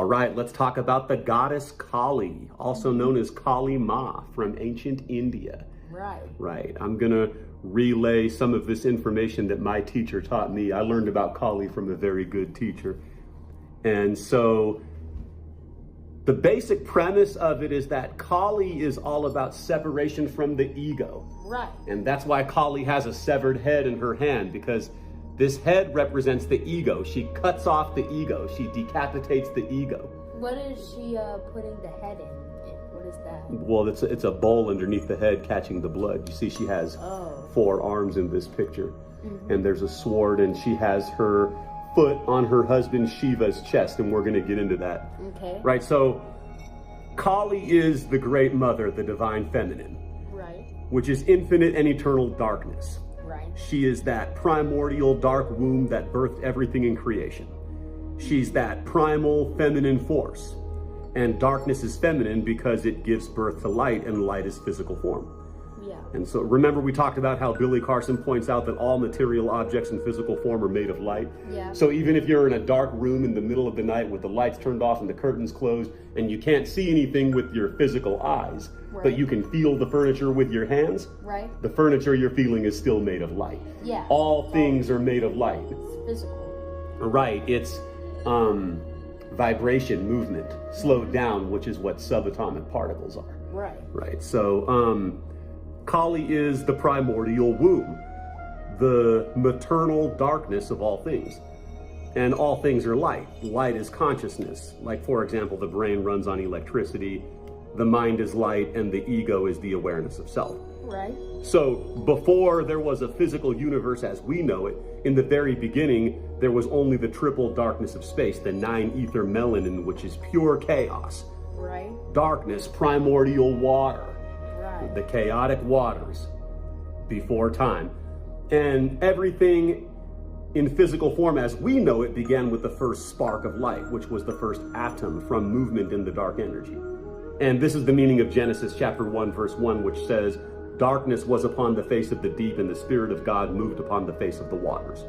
All right, let's talk about the goddess Kali, also known as Kali Ma from ancient India. Right. I'm going to relay some of this information that my teacher taught me. I learned about Kali from a very good teacher. And so the basic premise of it is that Kali is all about separation from the ego. Right. And that's why Kali has a severed head in her hand, because this head represents the ego. She cuts off the ego. She decapitates the ego. What is she putting the head in? What is that? Well, it's a bowl underneath the head catching the blood. You see she has 4 arms in this picture. And there's a sword, and she has her foot on her husband Shiva's chest, and we're going to get into that. Okay. Right, so Kali is the great mother, the divine feminine. Right. Which is infinite and eternal darkness. Right. She is that primordial dark womb that birthed everything in creation. She's that primal feminine force. And darkness is feminine because it gives birth to light, and light is physical form. Yeah. And so remember we talked about how Billy Carson points out that all material objects in physical form are made of light? Yeah. So even if you're in a dark room in the middle of the night with the lights turned off and the curtains closed, and you can't see anything with your physical eyes, but you can feel the furniture with your hands, the furniture you're feeling is still made of light. Yeah. All things are made of light. It's physical. Right. It's vibration, movement, slowed down, which is what subatomic particles are. Right. Right. So Kali is the primordial womb, the maternal darkness of all things. And all things are light. Light is consciousness. Like, for example, the brain runs on electricity, the mind is light, and the ego is the awareness of self. Right. So before there was a physical universe as we know it, in the very beginning, there was only the triple darkness of space, the 9 ether melanin, which is pure chaos. Right. Darkness, primordial water. Right. The chaotic waters before time. And everything in physical form as we know it began with the first spark of light, which was the first atom from movement in the dark energy. And this is the meaning of Genesis chapter 1, verse 1, which says, darkness was upon the face of the deep, and the Spirit of God moved upon the face of the waters.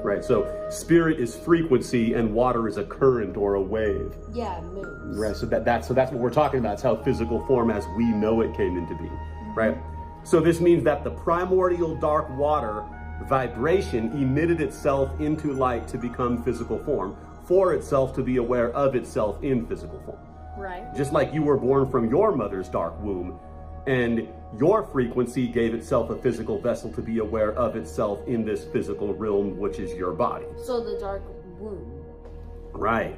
Right. So spirit is frequency, and water is a current or a wave. Yeah, it moves. Right. So that's what we're talking about. It's how physical form as we know it came into being. Right. So this means that the primordial dark water vibration emitted itself into light to become physical form, for itself to be aware of itself in physical form. Right. Just like you were born from your mother's dark womb, and your frequency gave itself a physical vessel to be aware of itself in this physical realm, which is your body. So the dark womb. Right.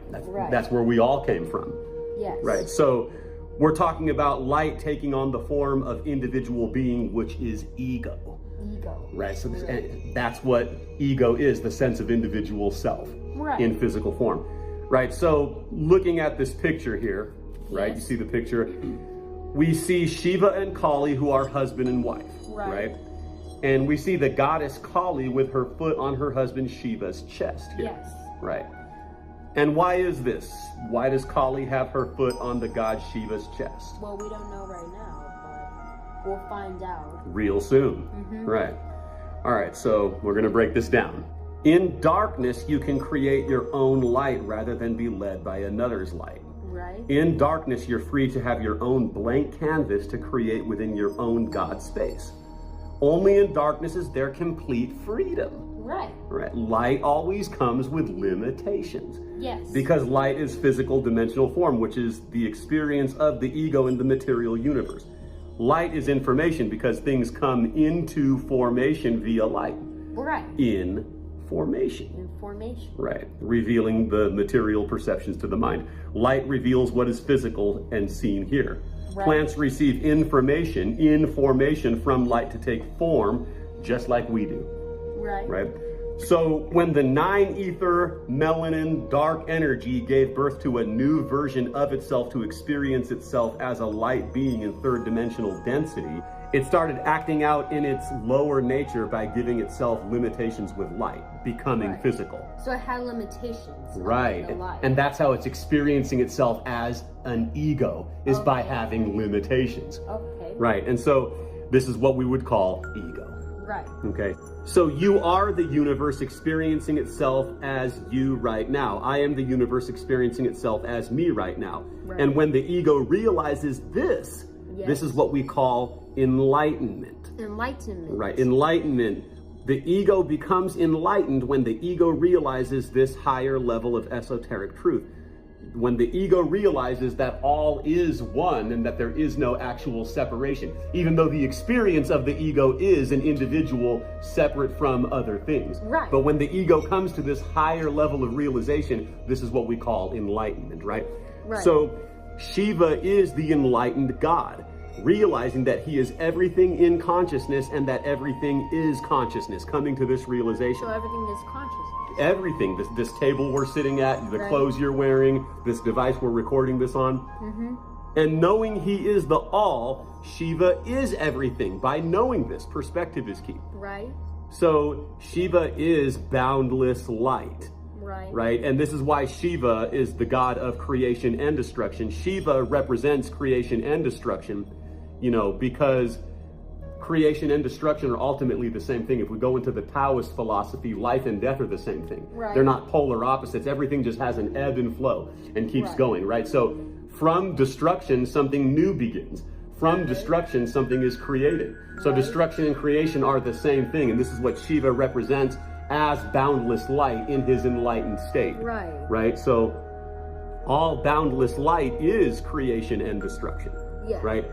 That's where we all came from. Yes. Right. So we're talking about light taking on the form of individual being, which is ego. Ego. Right. So that's what ego is, the sense of individual self in physical form. Right. So looking at this picture here, right, you see the picture, we see Shiva and Kali, who are husband and wife, right? And we see the goddess Kali with her foot on her husband Shiva's chest here, right? And why is this? Why does Kali have her foot on the god Shiva's chest? Well, we don't know right now, but we'll find out real soon, right? All right, so we're gonna break this down. In darkness, you can create your own light rather than be led by another's light. Right. In darkness, you're free to have your own blank canvas to create within your own God space. Only in darkness is there complete freedom. Right. Right. Light always comes with limitations. Yes. Because light is physical dimensional form, which is the experience of the ego in the material universe. Light is information because things come into formation via light. Right. In formation. Right. Revealing the material perceptions to the mind. Light reveals what is physical and seen here. Right. Plants receive information from light to take form, just like we do. Right. So when the 9 ether melanin dark energy gave birth to a new version of itself to experience itself as a light being in 3rd dimensional density, it started acting out in its lower nature by giving itself limitations with light, becoming physical. So it had limitations. Right. And that's how it's experiencing itself as an ego, is by having limitations. Okay. Right. And so this is what we would call ego. Right. Okay. So you are the universe experiencing itself as you right now. I am the universe experiencing itself as me right now. Right. And when the ego realizes this, yes. This is what we call enlightenment. Enlightenment. Right. Enlightenment. The ego becomes enlightened when the ego realizes this higher level of esoteric truth. When the ego realizes that all is one and that there is no actual separation, even though the experience of the ego is an individual separate from other things. Right. But when the ego comes to this higher level of realization, this is what we call enlightenment, right? Right. So Shiva is the enlightened God, realizing that he is everything in consciousness and that everything is consciousness, coming to this realization. So everything is consciousness. Everything, this table we're sitting at, the right. clothes you're wearing, this device we're recording this on. Mm-hmm. And knowing he is the all, Shiva is everything. By knowing this, perspective is key. Right. So Shiva is boundless light. Right. Right? And this is why Shiva is the god of creation and destruction. Shiva represents creation and destruction, because creation and destruction are ultimately the same thing. If we go into the Taoist philosophy, life and death are the same thing. Right. They're not polar opposites. Everything just has an ebb and flow and keeps right. going, right? So from destruction, something new begins. From destruction, something is created. So destruction and creation are the same thing. And this is what Shiva represents as boundless light in his enlightened state. Right. Right? So all boundless light is creation and destruction. Yeah. Right?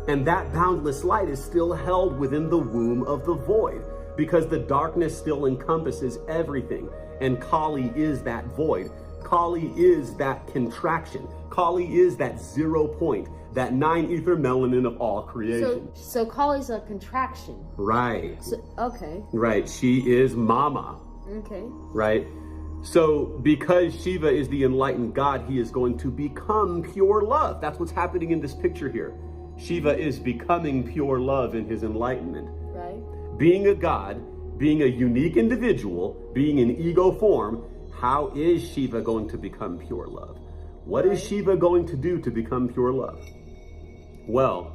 And that boundless light is still held within the womb of the void, because the darkness still encompasses everything. And Kali is that void. Kali is that contraction. Kali is that 0 point, that 9 ether melanin of all creation. So Kali's a contraction. Right. So, okay. Right. She is Mama. Okay. Right. So because Shiva is the enlightened God, he is going to become pure love. That's what's happening in this picture here. Shiva is becoming pure love in his enlightenment. Right. Being a God, being a unique individual, being in ego form, how is Shiva going to become pure love? What is Shiva going to do to become pure love? Well,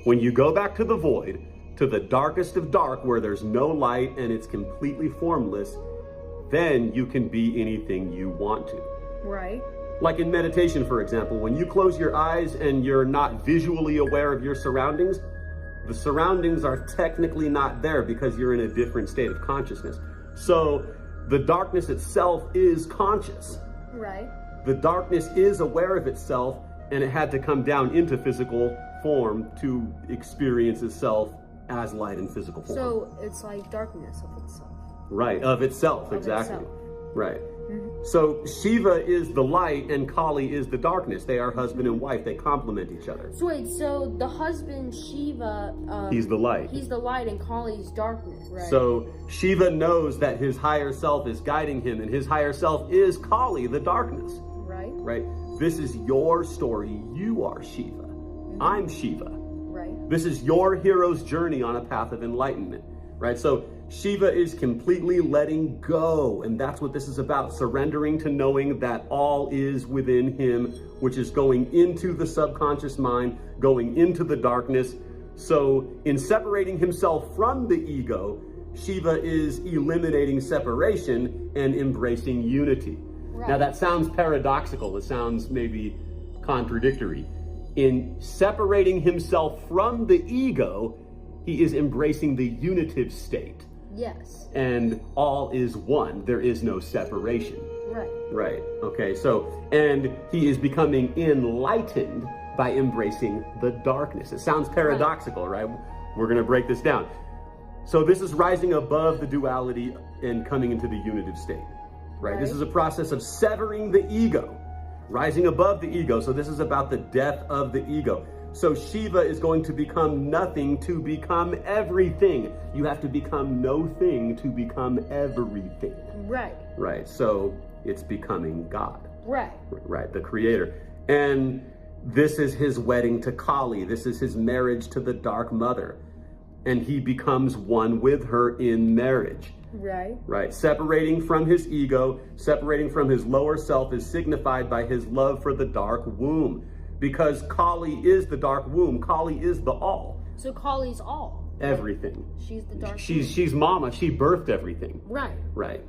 when you go back to the void, to the darkest of dark, where there's no light and it's completely formless, then you can be anything you want to. Right. Like in meditation, for example, when you close your eyes and you're not visually aware of your surroundings, the surroundings are technically not there because you're in a different state of consciousness. So the darkness itself is conscious. Right. The darkness is aware of itself, and it had to come down into physical form to experience itself as light in physical form. So it's like darkness of itself. Right, of itself, exactly. Itself. Right. So Shiva is the light and Kali is the darkness. They are husband and wife. They complement each other. So wait, so the husband, Shiva... he's the light. He's the light and Kali's darkness, right? So Shiva knows that his higher self is guiding him, and his higher self is Kali, the darkness. Right. Right? This is your story. You are Shiva. I'm Shiva. Right. This is your hero's journey on a path of enlightenment. Right? So Shiva is completely letting go, and that's what this is about, surrendering to knowing that all is within him, which is going into the subconscious mind, going into the darkness. So in separating himself from the ego, Shiva is eliminating separation and embracing unity. Right. Now that sounds paradoxical, it sounds maybe contradictory. In separating himself from the ego, he is embracing the unitive state. Yes. And all is one. There is no separation. Right. Right. Okay. So, and he is becoming enlightened by embracing the darkness. It sounds paradoxical, right? We're going to break this down. So this is rising above the duality and coming into the unitive state, right? This is a process of severing the ego, rising above the ego. So this is about the death of the ego. So Shiva is going to become nothing to become everything. You have to become no thing to become everything. Right. Right. So it's becoming God. Right. Right. The creator. And this is his wedding to Kali. This is his marriage to the Dark Mother. And he becomes one with her in marriage. Right. Right. Separating from his ego, separating from his lower self is signified by his love for the dark womb. Because Kali is the dark womb. Kali is the all. So Kali's all. everything. She's the dark. She's mama. She birthed everything. Right. Right.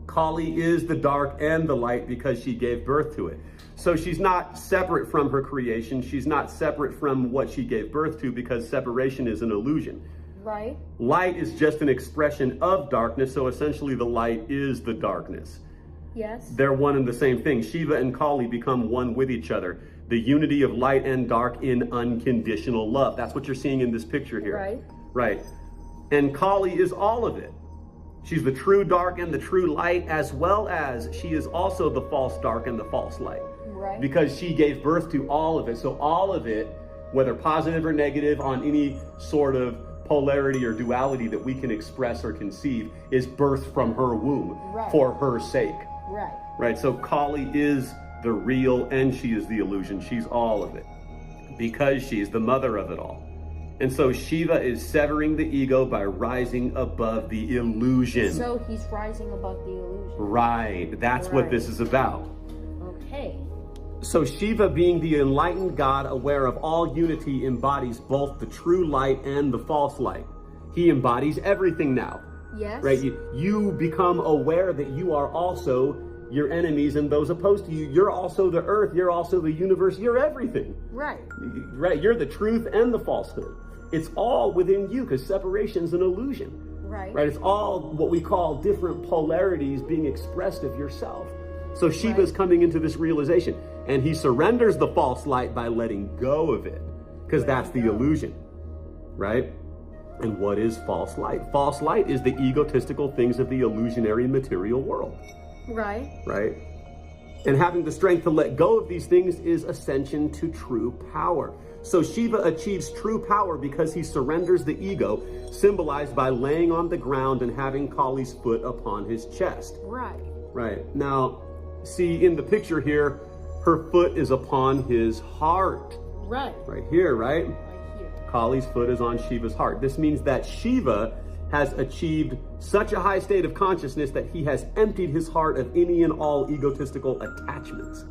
Kali is the dark and the light because she gave birth to it. So she's not separate from her creation. She's not separate from what she gave birth to because separation is an illusion. Right. Light is just an expression of darkness. So essentially the light is the darkness. Yes. They're one and the same thing. Shiva and Kali become one with each other. The unity of light and dark in unconditional love. That's what you're seeing in this picture here. Right. Right. And Kali is all of it. She's the true dark and the true light, as well as she is also the false dark and the false light. Right. Because she gave birth to all of it. So all of it, whether positive or negative on any sort of polarity or duality that we can express or conceive, is birthed from her womb for her sake. Right. Right. So Kali is the real and she is the illusion. She's all of it because she's the mother of it all. And so Shiva is severing the ego by rising above the illusion. So he's rising above the illusion. Right. That's what this is about. Okay. So Shiva, being the enlightened God, aware of all unity, embodies both the true light and the false light. He embodies everything now. Yes. Right? You become aware that you are also your enemies and those opposed to you. You're also the earth. You're also the universe. You're everything. Right. Right. You're the truth and the falsehood. It's all within you because separation's an illusion. Right. Right. It's all what we call different polarities being expressed of yourself. So Shiva's coming into this realization, and he surrenders the false light by letting go of it because that's the illusion. Right. And what is false light? False light is the egotistical things of the illusionary material world. Right. Right. And having the strength to let go of these things is ascension to true power. So Shiva achieves true power because he surrenders the ego, symbolized by laying on the ground and having Kali's foot upon his chest. Right. Right. Now, see in the picture here, her foot is upon his heart. Right. Right here, right? Right here. Kali's foot is on Shiva's heart. This means that Shiva has achieved such a high state of consciousness that he has emptied his heart of any and all egotistical attachments.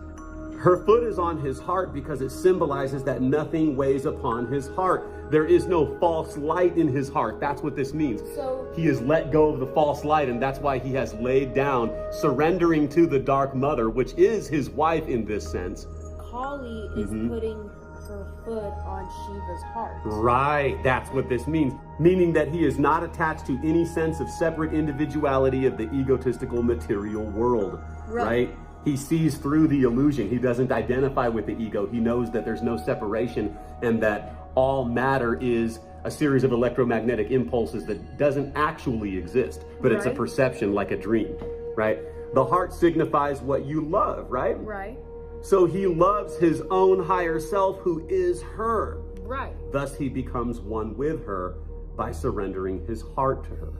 Her foot is on his heart because it symbolizes that nothing weighs upon his heart. There is no false light in his heart. That's what this means. So he has let go of the false light, and that's why he has laid down, surrendering to the dark mother, which is his wife in this sense. Kali is putting her foot on Shiva's heart. Right, that's what this means. Meaning that he is not attached to any sense of separate individuality of the egotistical material world. Right? He sees through the illusion. He doesn't identify with the ego. He knows that there's no separation and that all matter is a series of electromagnetic impulses that doesn't actually exist, but it's a perception like a dream, right? The heart signifies what you love, right? Right. So he loves his own higher self who is her. Right. Thus he becomes one with her by surrendering his heart to her.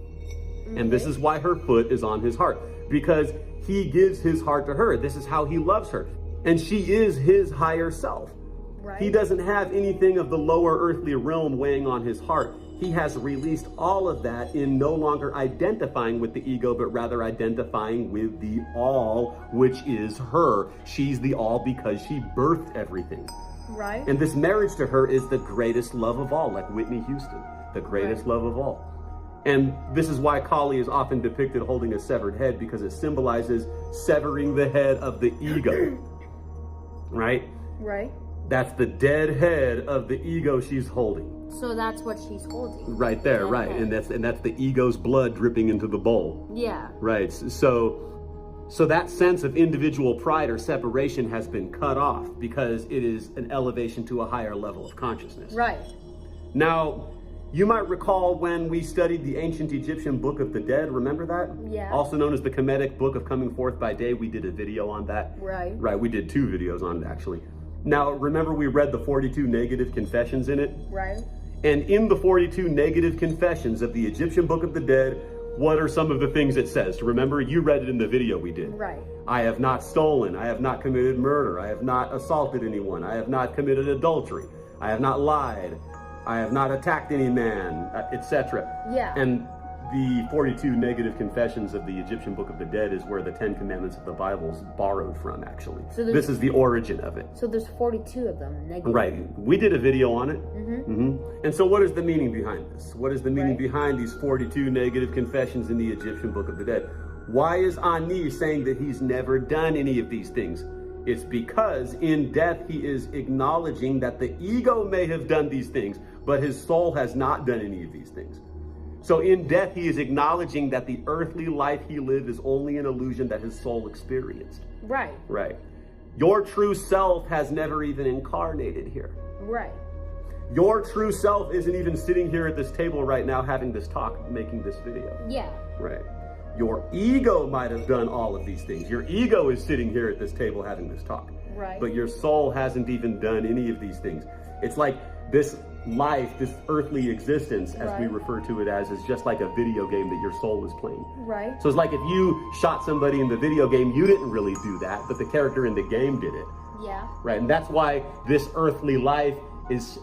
And this is why her foot is on his heart, because he gives his heart to her. This is how he loves her. And she is his higher self. Right. He doesn't have anything of the lower earthly realm weighing on his heart. He has released all of that in no longer identifying with the ego, but rather identifying with the all, which is her. She's the all because she birthed everything. Right. And this marriage to her is the greatest love of all, like Whitney Houston, the greatest love of all. And this is why Kali is often depicted holding a severed head, because it symbolizes severing the head of the ego. Right? Right. That's the dead head of the ego she's holding. So that's what she's holding. Right there, right. And that's the ego's blood dripping into the bowl. Yeah. Right. So that sense of individual pride or separation has been cut off because it is an elevation to a higher level of consciousness. Right. Now, you might recall when we studied the ancient Egyptian Book of the Dead, remember that? Yeah. Also known as the Kemetic Book of Coming Forth by Day. We did a video on that. Right. Right, we did 2 videos on it actually. Now, remember we read the 42 negative confessions in it? Right. And in the 42 negative confessions of the Egyptian Book of the Dead, what are some of the things it says? Remember, you read it in the video we did. Right. I have not stolen. I have not committed murder. I have not assaulted anyone. I have not committed adultery. I have not lied. I have not attacked any man, etc. Yeah. And the 42 negative confessions of the Egyptian Book of the Dead is where the 10 Commandments of the Bible is borrowed from, actually. So this is the origin of it. So there's 42 of them, negative. Right. We did a video on it. And so what is the meaning behind this? What is the meaning behind these 42 negative confessions in the Egyptian Book of the Dead? Why is Ani saying that he's never done any of these things? It's because in death, he is acknowledging that the ego may have done these things, but his soul has not done any of these things. So in death, he is acknowledging that the earthly life he lived is only an illusion that his soul experienced. Right. Right. Your true self has never even incarnated here. Right. Your true self isn't even sitting here at this table right now having this talk, making this video. Yeah. Right. Your ego might have done all of these things. Your ego is sitting here at this table having this talk. Right. But your soul hasn't even done any of these things. It's like this life, this earthly existence, as we refer to it as, is just like a video game that your soul is playing. Right. So it's like if you shot somebody in the video game, you didn't really do that, but the character in the game did it. Yeah. Right. And that's why this earthly life is...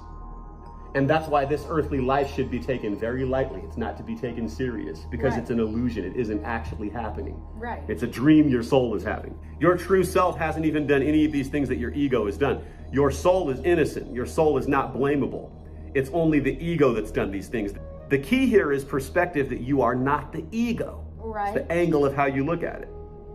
And that's why this earthly life should be taken very lightly. It's not to be taken serious because it's an illusion. It isn't actually happening. Right. It's a dream your soul is having. Your true self hasn't even done any of these things that your ego has done. Your soul is innocent. Your soul is not blamable. It's only the ego that's done these things. The key here is perspective, that you are not the ego. Right. It's the angle of how you look at it.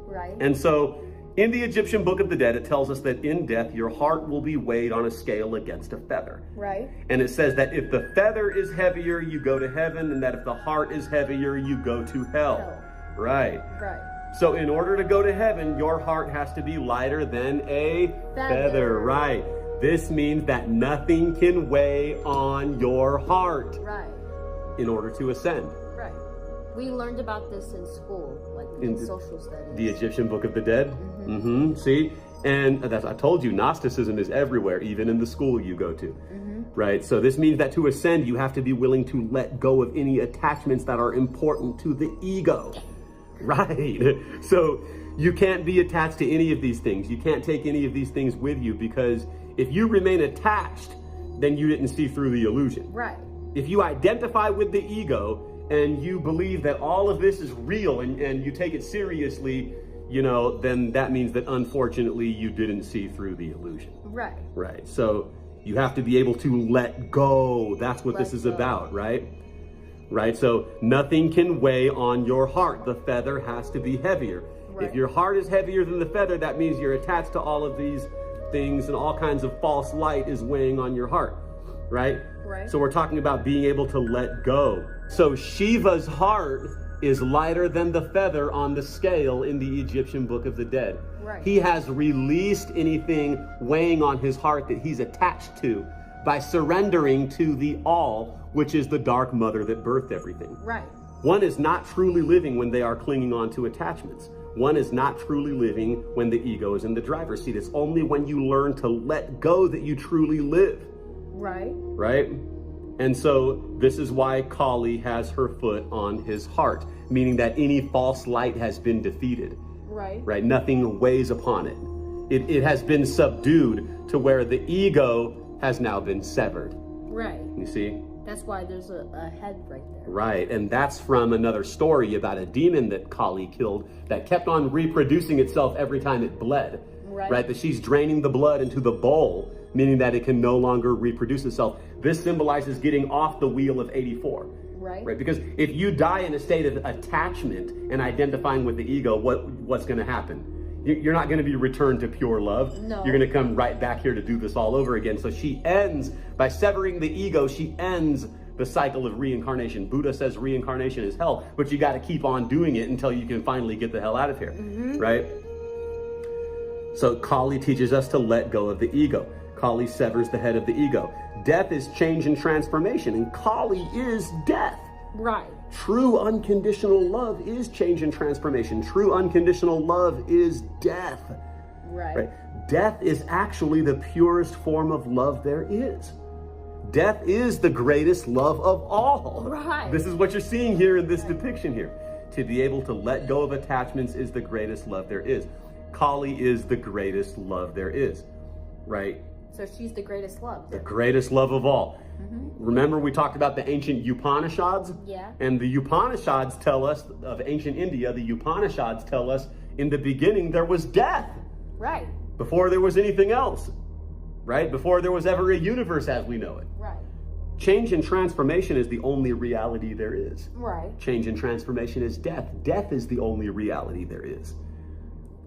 Right. And so in the Egyptian Book of the Dead, it tells us that in death, your heart will be weighed on a scale against a feather. Right. And it says that if the feather is heavier, you go to heaven, and that if the heart is heavier, you go to hell. Right. Right. So in order to go to heaven, your heart has to be lighter than a feather. Right. This means that nothing can weigh on your heart. Right. In order to ascend. Right. We learned about this in school, like in social studies. The Egyptian Book of the Dead. See? And that's, I told you, Gnosticism is everywhere, even in the school you go to. Right? So this means that to ascend, you have to be willing to let go of any attachments that are important to the ego. Right? So you can't be attached to any of these things. You can't take any of these things with you, because if you remain attached, then you didn't see through the illusion. Right. If you identify with the ego and you believe that all of this is real and you take it seriously, you know, then that means that unfortunately you didn't see through the illusion. Right. Right. So you have to be able to let go. That's what this is about, right? Right. So nothing can weigh on your heart. The feather has to be heavier. Right. If your heart is heavier than the feather, that means you're attached to all of these things, and all kinds of false light is weighing on your heart. Right? Right. So we're talking about being able to let go. So Shiva's heart is lighter than the feather on the scale in the Egyptian Book of the Dead. Right. He has released anything weighing on his heart that he's attached to by surrendering to the all, which is the dark mother that birthed everything. Right. One is not truly living when they are clinging on to attachments. One is not truly living when the ego is in the driver's seat. It's only when you learn to let go that you truly live. Right. Right? And so this is why Kali has her foot on his heart, meaning that any false light has been defeated. Right. Right? Nothing weighs upon it. It has been subdued to where the ego has now been severed. Right. You see? That's why there's a head right there. Right, and that's from another story about a demon that Kali killed that kept on reproducing itself every time it bled. Right, that she's draining the blood into the bowl, meaning that it can no longer reproduce itself. This symbolizes getting off the wheel of 84. Right, because if you die in a state of attachment and identifying with the ego, what's going to happen? You're not going to be returned to pure love. No. You're going to come right back here to do this all over again. So she ends, by severing the ego, she ends the cycle of reincarnation. Buddha says reincarnation is hell, but you got to keep on doing it until you can finally get the hell out of here, right? So Kali teaches us to let go of the ego. Kali severs the head of the ego. Death is change and transformation, and Kali is death. Right. True unconditional love is change and transformation. True unconditional love is death. Right. Death is actually the purest form of love there is. Death is the greatest love of all. Right. This is what you're seeing here in this depiction here. To be able to let go of attachments is the greatest love there is. Kali is the greatest love there is, right? So she's the greatest love. The greatest love of all. Remember we talked about the ancient Upanishads? Yeah. And the Upanishads tell us, of ancient India, the Upanishads tell us in the beginning there was death. Right. Before there was anything else. Right? Before there was ever a universe as we know it. Right. Change and transformation is the only reality there is. Right. Change and transformation is death. Death is the only reality there is.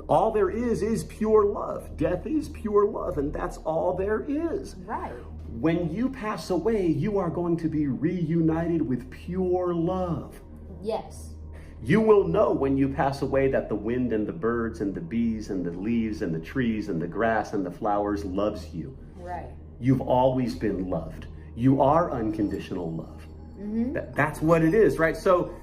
All there is pure love. Death is pure love, and that's all there is. Right. When you pass away, you are going to be reunited with pure love. Yes. You will know when you pass away that the wind and the birds and the bees and the leaves and the trees and the grass and the flowers loves you. Right. You've always been loved. You are unconditional love. That's what it is, right? So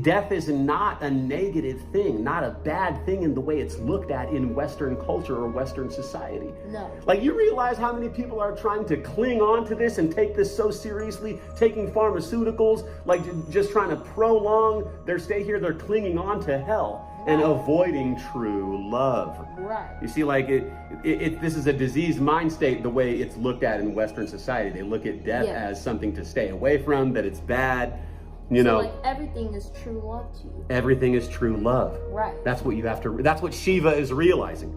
death is not a negative thing, not a bad thing in the way it's looked at in Western culture or Western society. No. Like, you realize how many people are trying to cling on to this and take this so seriously, taking pharmaceuticals, like just trying to prolong their stay here. They're clinging on to hell and avoiding true love. Right. You see, like this is a diseased mind state the way it's looked at in Western society. They look at death as something to stay away from, that it's bad. You know, like everything is true love to you. Everything is true love. Right. That's what you have to, that's what Shiva is realizing.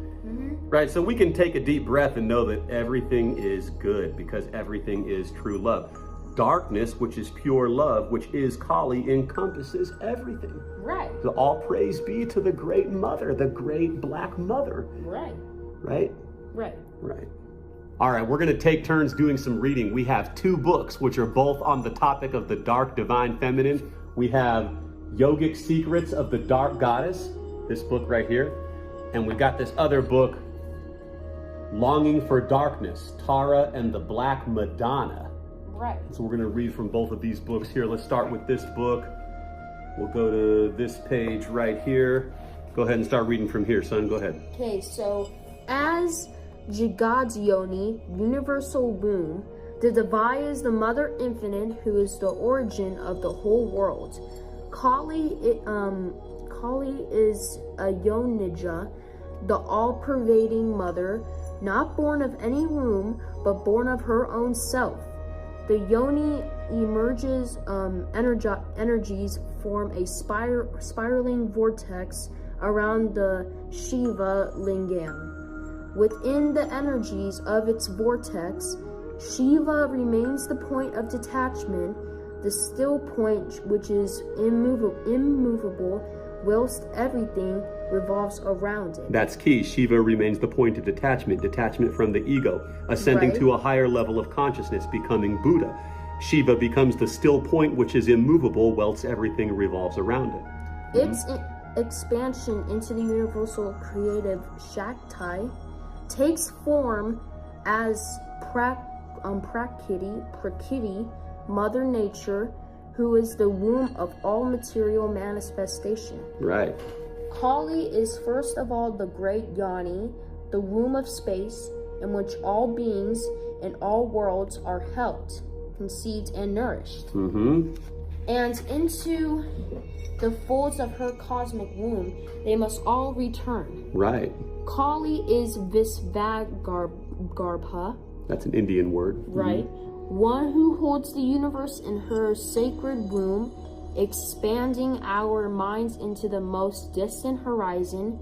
Right? So we can take a deep breath and know that everything is good because everything is true love. Darkness, which is pure love, which is Kali, encompasses everything. Right. So all praise be to the great mother, the great black mother. Right. Right? Right. Right. All right, we're going to take turns doing some reading. We have 2 books, which are both on the topic of the dark divine feminine. We have Yogic Secrets of the Dark Goddess, this book right here. And we got this other book, Longing for Darkness, Tara and the Black Madonna. Right. So we're going to read from both of these books here. Let's start with this book. We'll go to this page right here. Go ahead and start reading from here, son. Go ahead. Okay, so as Jagad's Yoni, universal womb, the Devine is the mother infinite who is the origin of the whole world. Kali is a Yonija, the all-pervading mother, not born of any womb, but born of her own self. The Yoni emerges, energies form a spiraling vortex around the Shiva lingam. Within the energies of its vortex, Shiva remains the point of detachment, the still point which is immovable, whilst everything revolves around it. That's key. Shiva remains the point of detachment from the ego, ascending to a higher level of consciousness, becoming Buddha. Shiva becomes the still point which is immovable, whilst everything revolves around it. Its expansion into the universal creative Shakti takes form as Prakriti, Mother Nature, who is the womb of all material manifestation. Right. Kali is first of all the great Yoni, the womb of space, in which all beings in all worlds are held, conceived, and nourished. And into the folds of her cosmic womb, they must all return. Right. Kali is Visvagarbha. That's an Indian word. Right. One who holds the universe in her sacred womb, expanding our minds into the most distant horizon,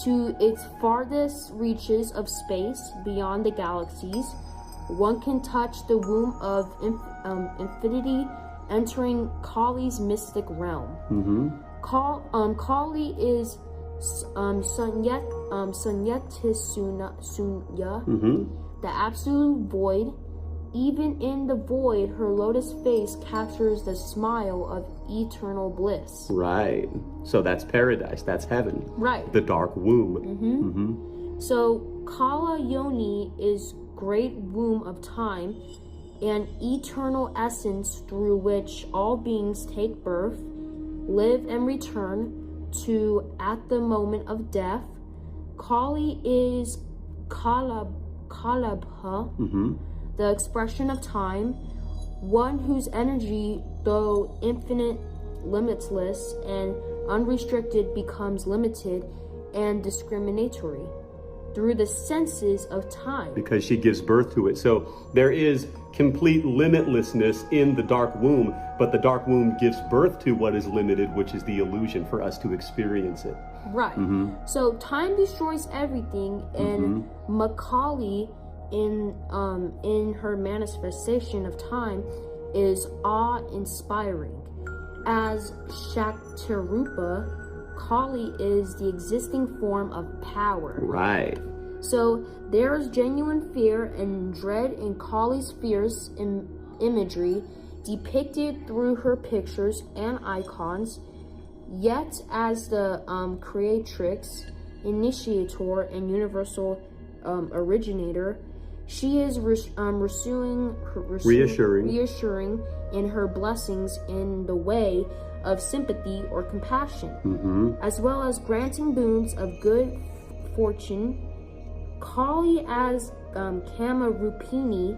to its farthest reaches of space beyond the galaxies. One can touch the womb of infinity, entering Kali's mystic realm. Kali is Sunya, the absolute void. Even in the void, her lotus face captures the smile of eternal bliss. Right. So that's paradise. That's heaven. Right. The dark womb. So Kala Yoni is great womb of time, an eternal essence through which all beings take birth, live, and return to at the moment of death. Kali is Kalabha, the expression of time, one whose energy, though infinite, limitless, and unrestricted, becomes limited and discriminatory. through the senses of time. Because she gives birth to it. So there is complete limitlessness in the dark womb, but the dark womb gives birth to what is limited, which is the illusion for us to experience it. Right. So time destroys everything, and Macaulay in her manifestation of time is awe-inspiring. As Shaktarupa, Kali is the existing form of power. Right. So there is genuine fear and dread in Kali's fierce imagery depicted through her pictures and icons. Yet, as the creatrix, initiator, and universal originator, she is reassuring in her blessings in the way of sympathy or compassion, as well as granting boons of good fortune. Kali as Kama Rupini,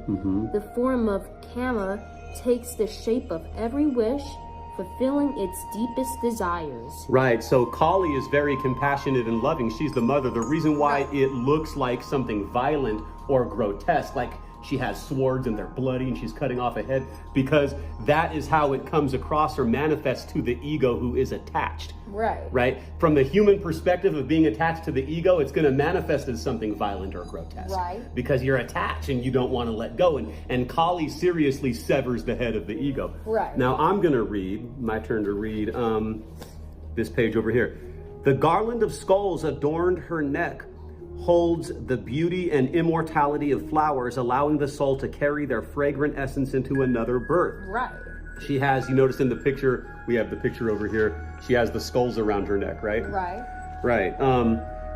the form of Kama, takes the shape of every wish, fulfilling its deepest desires. Right, so Kali is very compassionate and loving. She's the mother. The reason why it looks like something violent or grotesque, like she has swords and they're bloody and she's cutting off a head, because that is how it comes across or manifests to the ego who is attached. Right? From the human perspective of being attached to the ego, it's going to manifest as something violent or grotesque. Because you're attached and you don't want to let go. And Kali seriously severs the head of the ego. Now I'm going to read, my turn to read this page over here. The garland of skulls adorned her neck, holds the beauty and immortality of flowers, allowing the soul to carry their fragrant essence into another birth. She has, you notice in the picture, we have the picture over here, she has the skulls around her neck, right?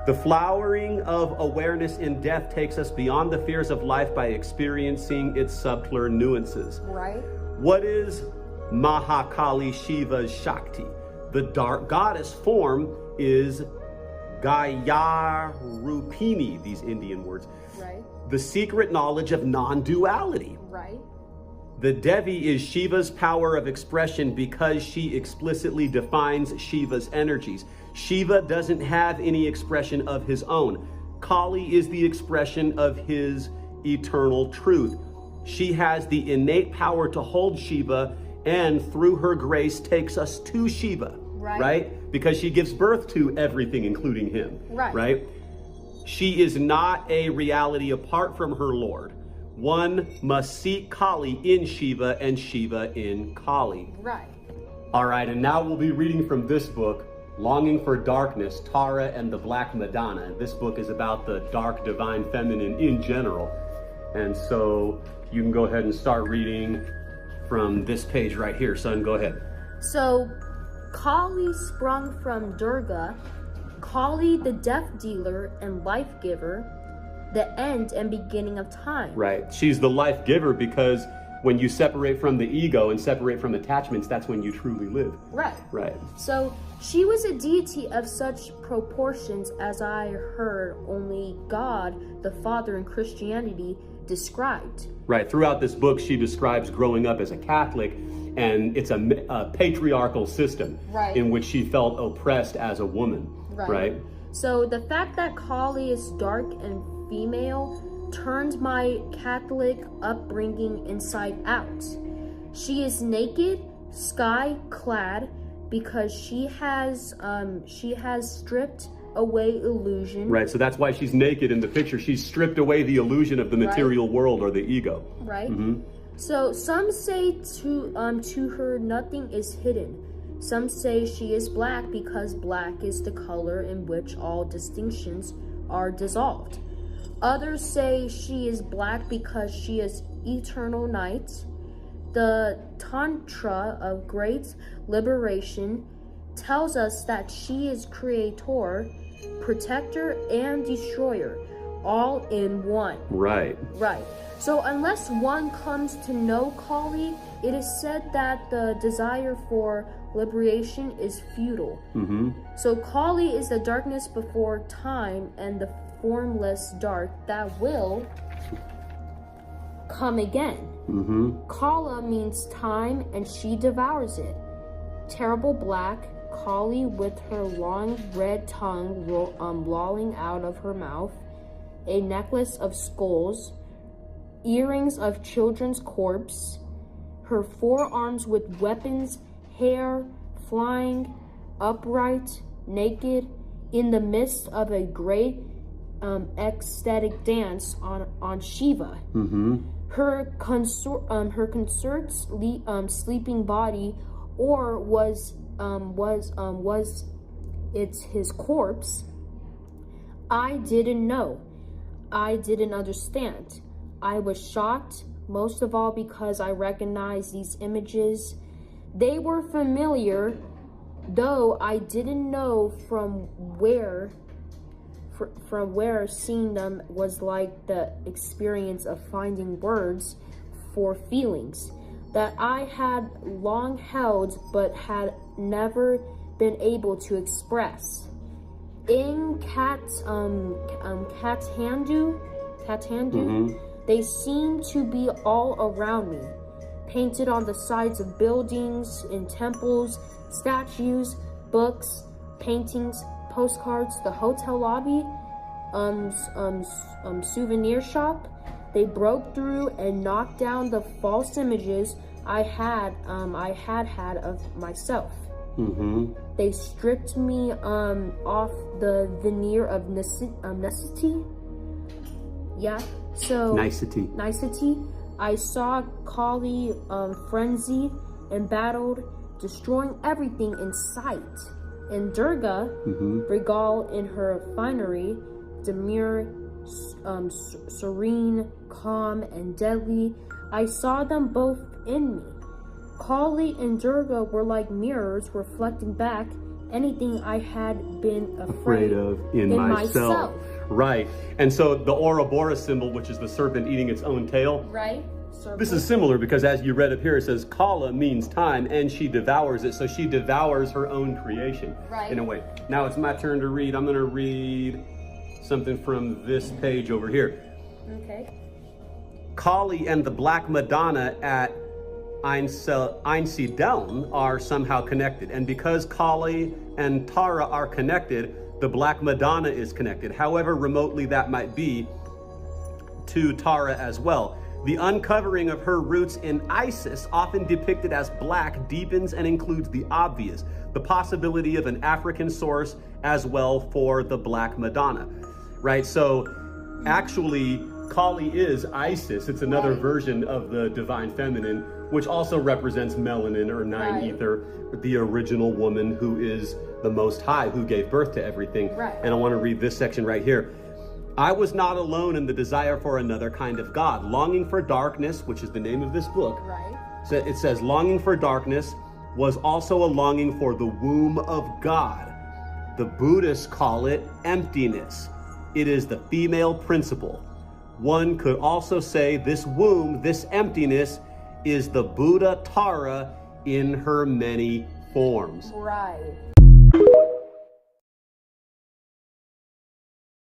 The flowering of awareness in death takes us beyond the fears of life by experiencing its subtler nuances. What is Mahakali Shiva's Shakti? The dark goddess form is Gaya Rupini, these Indian words. The secret knowledge of non-duality. The Devi is Shiva's power of expression because she explicitly defines Shiva's energies. Shiva doesn't have any expression of his own. Kali is the expression of his eternal truth. She has the innate power to hold Shiva, and through her grace takes us to Shiva. Because she gives birth to everything, including him. She is not a reality apart from her Lord. One must seek Kali in Shiva and Shiva in Kali. All right, and now we'll be reading from this book, Longing for Darkness, Tara and the Black Madonna. This book is about the dark divine feminine in general. And so you can go ahead and start reading from this page right here. Son, go ahead. So Kali sprung from Durga, Kali the death dealer and life giver, the end and beginning of time. She's the life giver because when you separate from the ego and separate from attachments, that's when you truly live. So she was a deity of such proportions as I heard only God, the Father in Christianity, described. Throughout this book, she describes growing up as a Catholic, and it's a patriarchal system in which she felt oppressed as a woman. So the fact that Kali is dark and female turned my Catholic upbringing inside out. She is naked, sky-clad, because she has stripped away illusion. So that's why she's naked in the picture. She's stripped away the illusion of the material world or the ego. So some say to her nothing is hidden. Some say she is black because black is the color in which all distinctions are dissolved. Others say she is black because she is eternal night. The Tantra of Great Liberation tells us that she is creator, protector, and destroyer, all in one. So unless one comes to know Kali, it is said that the desire for liberation is futile. So Kali is the darkness before time and the formless dark that will come again. Kala means time and she devours it. Terrible black, Kali with her long red tongue lolling out of her mouth, a necklace of skulls, earrings of children's corpse, her forearms with weapons, hair flying upright, naked, in the midst of a great ecstatic dance on Shiva. Her consort's sleeping body, or was it's his corpse? I didn't know. I didn't understand. I was shocked, most of all because I recognized these images. They were familiar, though I didn't know from where seeing them was like the experience of finding words for feelings that I had long held but had never been able to express. In Kathmandu, they seemed to be all around me, painted on the sides of buildings, in temples, statues, books, paintings, postcards, the hotel lobby, souvenir shop. They broke through and knocked down the false images I had of myself. They stripped me off the veneer of nicety. Yeah, so nicety. I saw Kali frenzied and battled, destroying everything in sight. And Durga, regal in her finery, demure, serene, calm, and deadly. I saw them both in me. Kali and Durga were like mirrors reflecting back anything I had been afraid of in myself. Right. And so the Ouroboros symbol, which is the serpent eating its own tail. Right. Serpent. This is similar because as you read up here, it says Kala means time and she devours it. So she devours her own creation. Right. In a way. Now it's my turn to read. I'm going to read something from this page over here. Okay. Kali and the Black Madonna at Einsiedeln are somehow connected. And because Kali and Tara are connected, the Black Madonna is connected, however remotely that might be, to Tara as well. The uncovering of her roots in Isis, often depicted as black, deepens and includes the obvious, the possibility of an African source as well for the Black Madonna, right? So actually, Kali is Isis. It's another version of the divine feminine, which also represents melanin or nine ether, the original woman who is the Most High, who gave birth to everything. And I want to read this section right here. I was not alone in the desire for another kind of God, longing for darkness, which is the name of this book. So it says, longing for darkness was also a longing for the womb of God. The Buddhists call it emptiness. It is the female principle. One could also say this womb, this emptiness, is the Buddha Tara in her many forms.